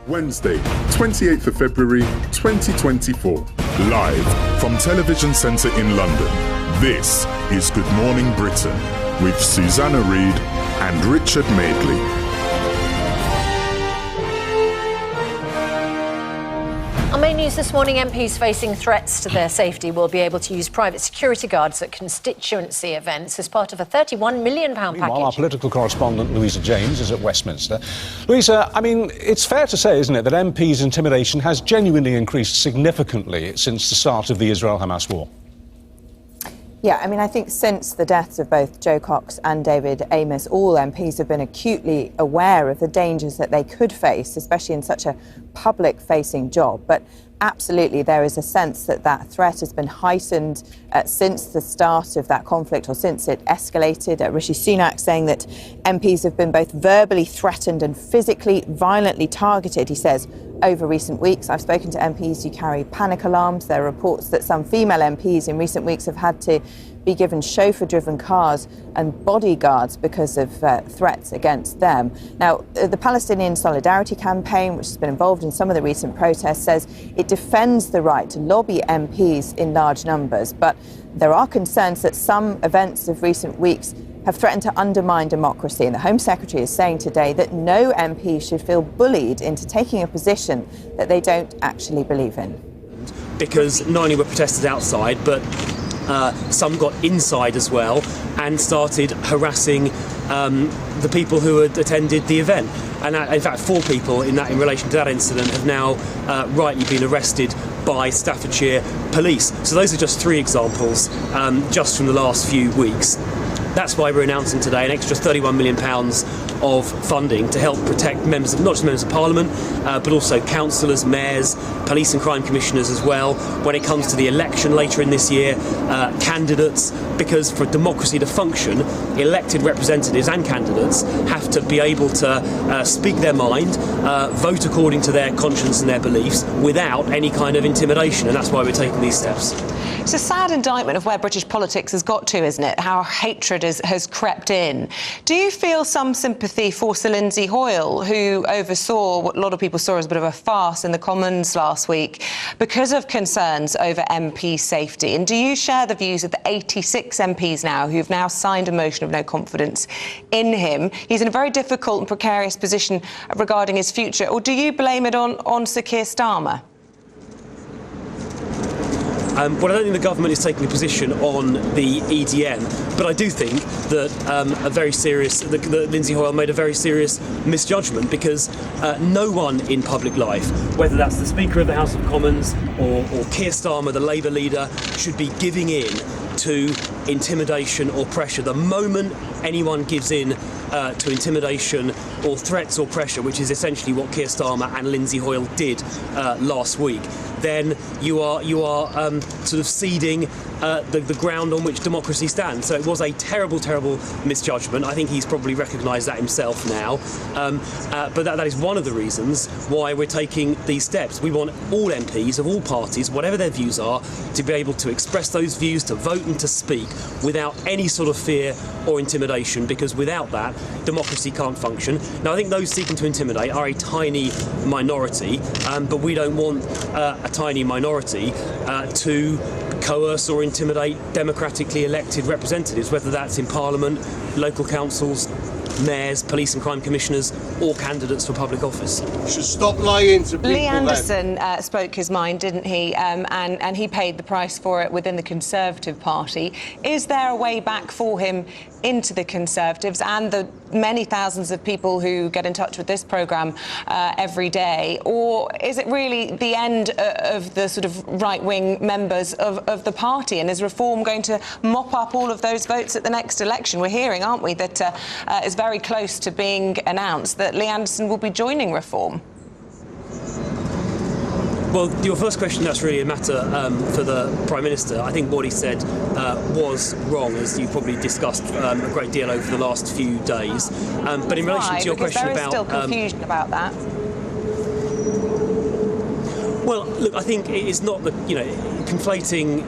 Wednesday, 28th of February 2024. Live from Television Centre in London, this is Good Morning Britain with Susanna Reid and Richard Madeley. Our main news this morning, MPs facing threats to their safety will be able to use private security guards at constituency events as part of a £31 million package. Meanwhile, our political correspondent, Louisa James, is at Westminster. Louisa, I mean, it's fair to say, isn't it, that MPs' intimidation has genuinely increased significantly since the start of the Israel-Hamas war? Yeah, I mean, I think since the deaths of both Joe Cox and David Amess, all MPs have been acutely aware of the dangers that they could face, especially in such a public-facing job. But absolutely, there is a sense that that threat has been heightened since the start of that conflict, or since it escalated. Rishi Sunak saying that MPs have been both verbally threatened and physically violently targeted, he says, over recent weeks. I've spoken to MPs who carry panic alarms. There are reports that some female MPs in recent weeks have had to be given chauffeur-driven cars and bodyguards because of threats against them. Now, the Palestinian Solidarity Campaign, which has been involved in some of the recent protests, says it defends the right to lobby MPs in large numbers. But there are concerns that some events of recent weeks have threatened to undermine democracy. And the Home Secretary is saying today that no MP should feel bullied into taking a position that they don't actually believe in. Because not only were protesters outside, but some got inside as well and started harassing the people who had attended the event. And in fact, 4 people in relation to that incident have now rightly been arrested by Staffordshire police. So those are just 3 examples just from the last few weeks. That's why we're announcing today an extra £31 million of funding to help protect members, not just members of Parliament, but also councillors, mayors, police and crime commissioners as well, when it comes to the election later in this year, candidates, because for democracy to function, elected representatives and candidates have to be able to speak their mind, vote according to their conscience and their beliefs without any kind of intimidation, and that's why we're taking these steps. It's a sad indictment of where British politics has got to, isn't it? How hatred has crept in. Do you feel some sympathy for Sir Lindsay Hoyle, who oversaw what a lot of people saw as a bit of a farce in the Commons last week because of concerns over MP safety? And do you share the views of the 86 MPs now who've now signed a motion of no confidence in him? He's in a very difficult and precarious position regarding his future. Or do you blame it on Sir Keir Starmer? Well, I don't think the government is taking a position on the EDM, but I do think that that Lindsay Hoyle made a very serious misjudgment, because no one in public life, whether that's the Speaker of the House of Commons or Keir Starmer, the Labour leader, should be giving in to intimidation or pressure. The moment anyone gives in to intimidation or threats or pressure, which is essentially what Keir Starmer and Lindsay Hoyle did last week, then you are sort of ceding the ground on which democracy stands. So it was a terrible, terrible misjudgment. I think he's probably recognised that himself now. But that is one of the reasons why we're taking these steps. We want all MPs of all parties, whatever their views are, to be able to express those views, to vote and to speak without any sort of fear or intimidation, because without that, democracy can't function. Now, I think those seeking to intimidate are a tiny minority, but we don't want a tiny minority to coerce or intimidate democratically elected representatives, whether that's in Parliament, local councils, mayors, police and crime commissioners, or candidates for public office. Should stop lying to people. Lee Anderson spoke his mind, didn't he? And he paid the price for it within the Conservative Party. Is there a way back for him into the Conservatives and the many thousands of people who get in touch with this programme every day? Or is it really the end of the sort of right-wing members of the party? And is Reform going to mop up all of those votes at the next election? We're hearing, aren't we, that it's very close to being announced that Lee Anderson will be joining Reform. Well, your first question, that's really a matter for the Prime Minister. I think what he said was wrong, as you've probably discussed a great deal over the last few days. But in relation to your question about... there is still confusion about that. Well, look, I think it's not the, conflating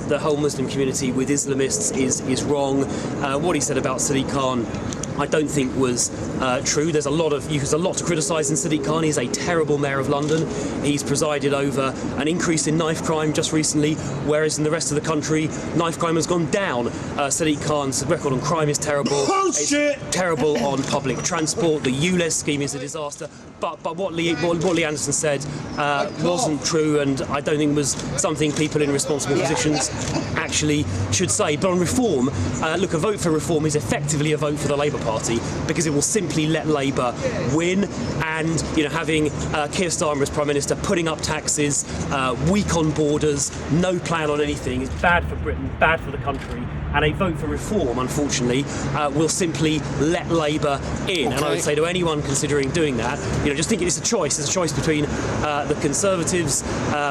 the whole Muslim community with Islamists is wrong. What he said about Sadiq Khan I don't think was true. There's a lot to criticise in Sadiq Khan. He's a terrible mayor of London. He's presided over an increase in knife crime just recently, whereas in the rest of the country, knife crime has gone down. Sadiq Khan's record on crime is terrible. Bullshit! It's terrible on public transport. The ULEZ scheme is a disaster. But what Lee Anderson said wasn't true, and I don't think was something people in responsible positions actually should say. But on reform, look, a vote for reform is effectively a vote for the Labour Party, because it will simply let Labour win. And having Keir Starmer as Prime Minister, putting up taxes, weak on borders, no plan on anything, is bad for Britain, bad for the country. And a vote for reform, unfortunately, will simply let Labour in. Okay. And I would say to anyone considering doing that, just think it's a choice. It's a choice between the Conservatives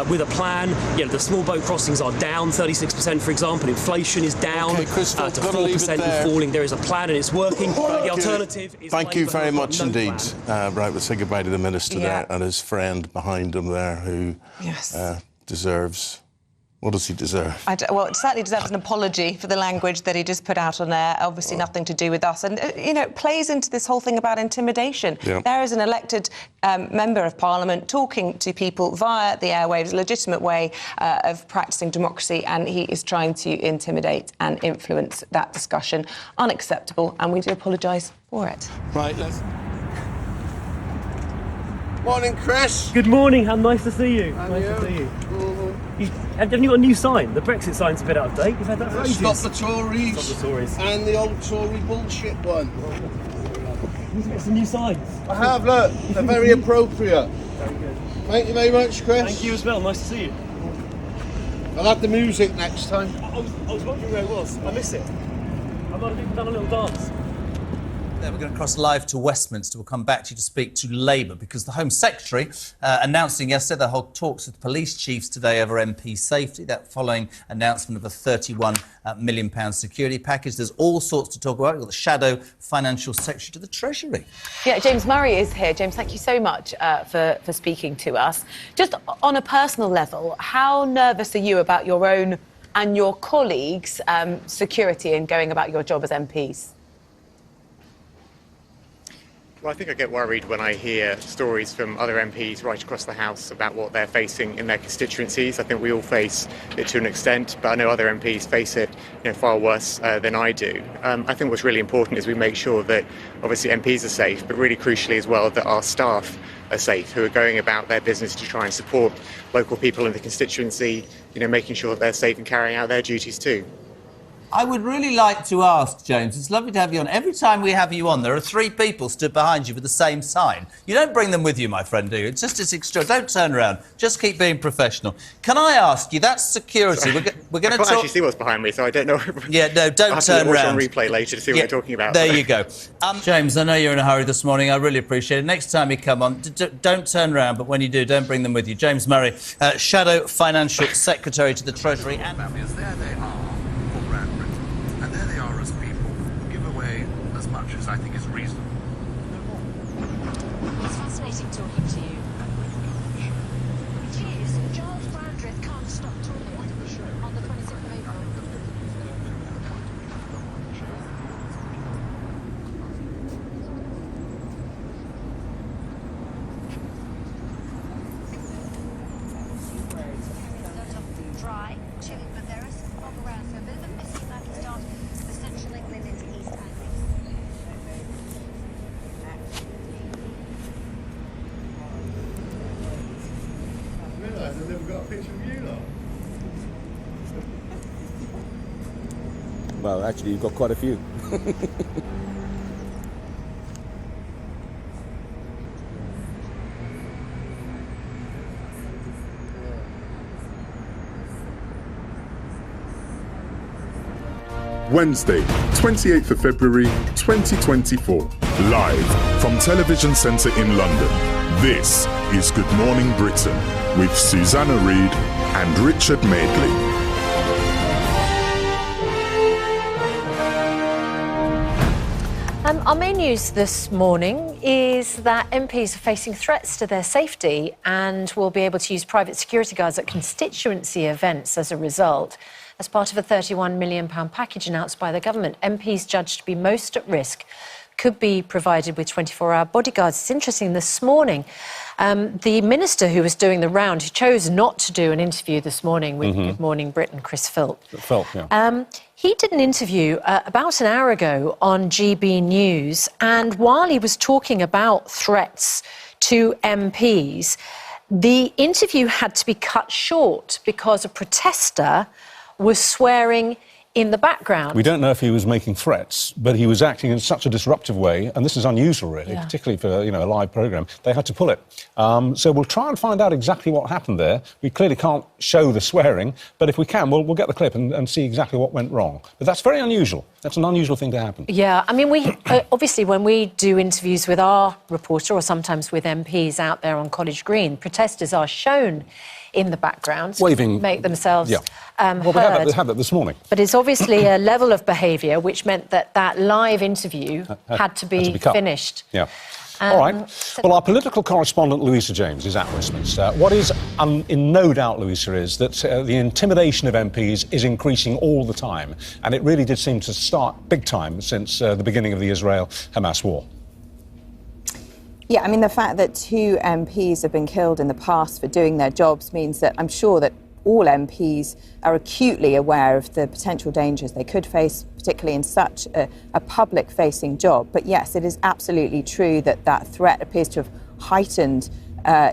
with a plan. The small boat crossings are down 36%, for example. Inflation is down to 4% and falling. There is a plan and it's working. The alternative is... Thank you very much indeed. Right, we'll say goodbye to the Minister there and his friend behind him there who deserves... What does he deserve? Well, it certainly deserves an apology for the language that he just put out on there. Obviously, nothing to do with us. And, it plays into this whole thing about intimidation. Yeah. There is an elected member of Parliament talking to people via the airwaves, a legitimate way of practising democracy, and he is trying to intimidate and influence that discussion. Unacceptable, and we do apologise for it. Right, let's... Morning, Chris. Good morning. How nice to see you. Nice to see you. Haven't you got a new sign? The Brexit sign's a bit out of date. You've had that for ages. Stop the Tories. Stop the Tories. And the old Tory bullshit one. You've got some new signs. I have, look. They're very appropriate. Very good. Thank you very much, Chris. Thank you as well. Nice to see you. I'll have the music next time. I was wondering where it was. I miss it. I might have even done a little dance. We're going to cross live to Westminster. We'll come back to you to speak to Labour, because the Home Secretary announcing yesterday they'll hold talks with police chiefs today over MP safety. That following announcement of a £31 million security package. There's all sorts to talk about. We've got the Shadow Financial Secretary to the Treasury. Yeah, James Murray is here. James, thank you so much for speaking to us. Just on a personal level, how nervous are you about your own and your colleagues' security in going about your job as MPs? Well, I think I get worried when I hear stories from other MPs right across the House about what they're facing in their constituencies. I think we all face it to an extent, but I know other MPs face it far worse than I do. I think what's really important is we make sure that obviously MPs are safe, but really crucially as well that our staff are safe, who are going about their business to try and support local people in the constituency, making sure that they're safe and carrying out their duties too. I would really like to ask, James, it's lovely to have you on. Every time we have you on, there are 3 people stood behind you with the same sign. You don't bring them with you, my friend, do you? It's extra. Don't turn around. Just keep being professional. Can I ask you, that's security. We're going to talk... I can't actually see what's behind me, so I don't know. Yeah, no, don't turn around. I'll watch on replay later to see what you're talking about. There you go. James, I know you're in a hurry this morning. I really appreciate it. Next time you come on, don't turn around, but when you do, don't bring them with you. James Murray, Shadow Financial Secretary to the Treasury. And there they are. And there they are as people who give away as much as I think is reasonable. It's fascinating talking to you. It is. Giles Brandreth can't stop talking on the 26th of April. Dry, chilly, but there is some fog around, so a bit of a misty night to start for central England into East Anglia. I realise I've never got a picture of you lot. Well, actually, you've got quite a few. Wednesday, 28th of February 2024. Live from Television Centre in London. This is Good Morning Britain with Susanna Reid and Richard Madeley. Our main news this morning is that MPs are facing threats to their safety and will be able to use private security guards at constituency events as a result. As part of a £31 million package announced by the government, MPs judged to be most at risk could be provided with 24-hour bodyguards. It's interesting, this morning, the minister who was doing the round, who chose not to do an interview this morning with Good Morning Britain, Chris Philp. He did an interview about an hour ago on GB News, and while he was talking about threats to MPs, the interview had to be cut short because a protester was swearing in the background. We don't know if he was making threats, but he was acting in such a disruptive way, and this is unusual, really, particularly for, you know, a live programme. They had to pull it. So we'll try and find out exactly what happened there. We clearly can't show the swearing, but if we can, we'll get the clip and see exactly what went wrong. But that's very unusual. That's an unusual thing to happen. Yeah, I mean, we obviously, when we do interviews with our reporter or sometimes with MPs out there on College Green, protesters are shown in the background, waving, make themselves well, heard. we had that this morning. But it's obviously a level of behaviour which meant that that live interview had to be finished. Yeah. All right. Well, our political correspondent, Louisa James, is at Westminster. What is in no doubt, Louisa, is that the intimidation of MPs is increasing all the time. And it really did seem to start big time since the beginning of the Israel-Hamas war. Yeah, I mean, the fact that 2 MPs have been killed in the past for doing their jobs means that I'm sure that all MPs are acutely aware of the potential dangers they could face, particularly in such a public-facing job. But yes, it is absolutely true that that threat appears to have heightened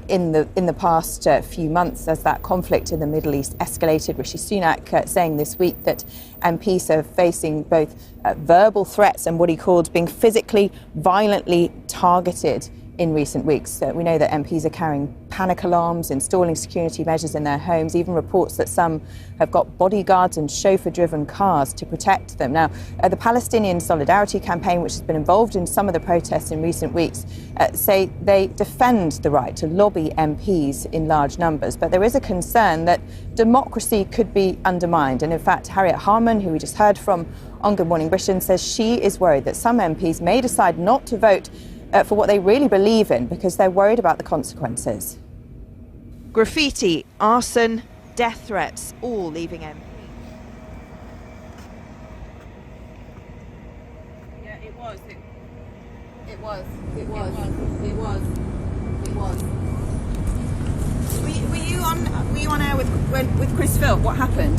in the past few months as that conflict in the Middle East escalated. Rishi Sunak saying this week that MPs are facing both verbal threats and what he called being physically, violently targeted in recent weeks. We know that MPs are carrying panic alarms, installing security measures in their homes, even reports that some have got bodyguards and chauffeur-driven cars to protect them. Now, the Palestinian Solidarity Campaign, which has been involved in some of the protests in recent weeks, say they defend the right to lobby MPs in large numbers, but there is a concern that democracy could be undermined. And in fact, Harriet Harman, who we just heard from on Good Morning Britain, says she is worried that some MPs may decide not to vote for what they really believe in because they're worried about the consequences. Graffiti, arson, death threats, all leaving MP. Yeah, it was. Were you on air with Chris Philp? What happened?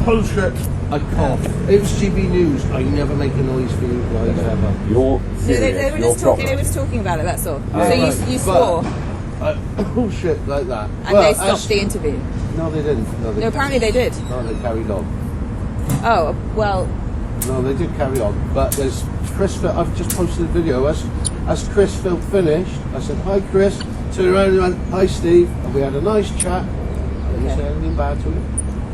Bullshit. I coughed. It was GB News. I never make a noise for you guys ever. You're serious. They were just talking about it. That's all. So you swore. Bullshit like that. And they stopped the interview. No, they didn't. No, apparently they did. No, they carried on. Oh well. No, they did carry on. But there's Chris. I've just posted a video. As Chris Philp finished, I said, "Hi, Chris." Turned around and went, "Hi, Steve." And we had a nice chat. I didn't say anything bad to him.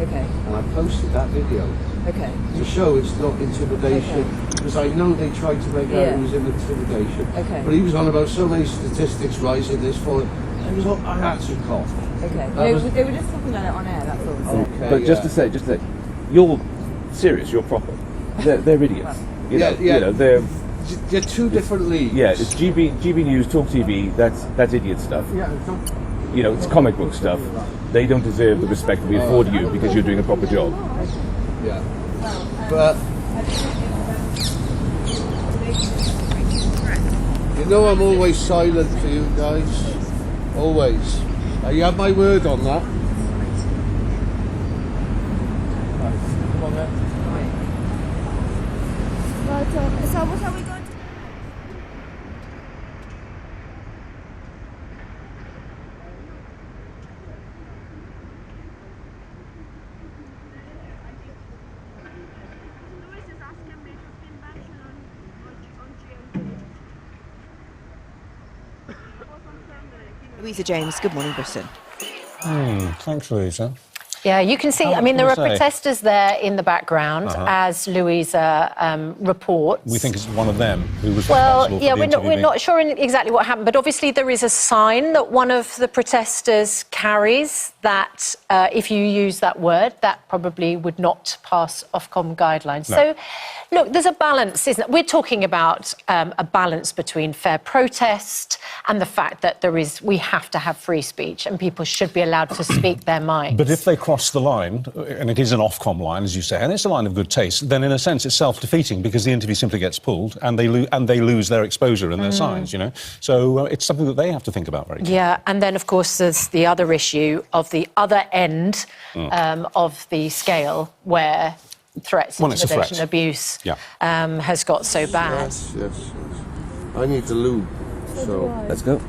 Okay. And I posted that video. Okay. To show it's not intimidation, because I know they tried to make out it was intimidation. Okay. But he was on about so many statistics rising, this falling. I had to cough. Okay. They were just talking about it on air. That's all. Okay. But just to say, you're serious. You're proper. They're idiots. You know, they're 2 different leagues. Yeah, it's GB News, Talk TV. That's idiot stuff. Yeah. You know, it's comic book stuff. They don't deserve the respect we afford you because you're doing a proper job. Yeah. But you know, I'm always silent for you guys. Always. You have my word on that. Come on then. Right, so what are we going to do? Louisa James, Good Morning Britain. Thanks, Louisa. Yeah, you can see, I mean, there are protesters there in the background, as Louisa reports. We think it's one of them who was responsible for the interview. We're not sure exactly what happened, but obviously there is a sign that one of the protesters carries that if you use that word, that probably would not pass Ofcom guidelines. No. So, look, there's a balance, isn't it? We're talking about a balance between fair protest and the fact that we have to have free speech and people should be allowed to speak their minds. But if they cross the line, and it is an Ofcom line, as you say, and it's a line of good taste, then in a sense it's self-defeating because the interview simply gets pulled and they lose their exposure and their signs, you know. So it's something that they have to think about very carefully. Yeah, and then, of course, there's the other issue of the other end of the scale where threats, intimidation, abuse has got so bad. Yes. I need to lube, so... Let's go.